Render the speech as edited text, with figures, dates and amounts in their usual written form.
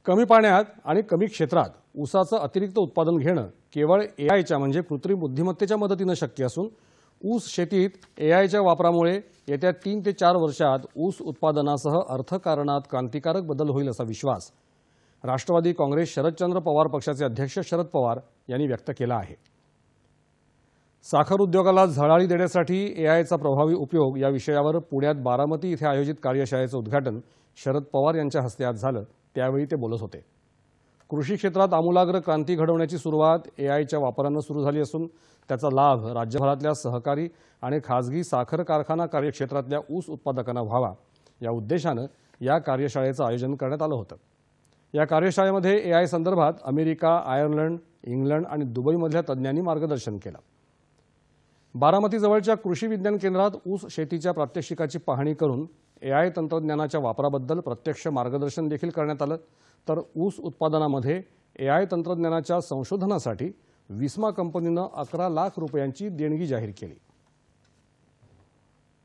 कमी पाण्यात आणि कमी क्षेत्रात ऊसाचं अतिरिक्त उत्पादन घेणं केवळ एआयच्या म्हणजे कृत्रिम बुद्धिमत्तेच्या मदतीनं शक्य असून ऊस शेतीत एआयच्या वापरामुळे येत्या 3 ते 4 वर्षात ऊस उत्पादनासह अर्थकारणात क्रांतिकारक बदल होईल असा विश्वास राष्ट्रवादी काँग्रेस शरदचंद्र पवार पक्षाचे अध्यक्ष शरद पवार यांनी व्यक्त केला आहे। साखर उद्योगाला झळाळी देण्यासाठी एआयचा प्रभावी उपयोग या विषयावर पुण्यात बारामती इथे आयोजित कार्यशाळेचं उद्घाटन शरद पवार यांच्या हस्ते आज झालं, त्यावेळी ते बोलत होते। कृषी क्षेत्रात आमूलाग्र क्रांती घडवण्याची सुरुवात एआयच्या वापरानं सुरू झाली असून त्याचा लाभ राज्यभरातल्या सहकारी आणि खासगी साखर कारखाना कार्यक्षेत्रातल्या ऊस उत्पादकांना व्हावा या उद्देशानं या कार्यशाळेचं आयोजन करण्यात आलं होतं। या कार्यशाळेमध्ये एआय संदर्भात अमेरिका, आयर्लंड, इंग्लंड आणि दुबईमधल्या तज्ज्ञांनी मार्गदर्शन केलं। बारामतीजवळच्या कृषी विज्ञान केंद्रात ऊस शेतीच्या प्रात्यक्षिकाची पाहणी करून एआय तंत्रज्ञानाच्या वापराबद्दल प्रत्यक्ष मार्गदर्शन देखील करण्यात आलं। तर ऊस उत्पादनामध्ये एआय तंत्रज्ञानाच्या संशोधनासाठी विस्मा कंपनीनं 11 लाख रुपयांची देणगी जाहीर केली।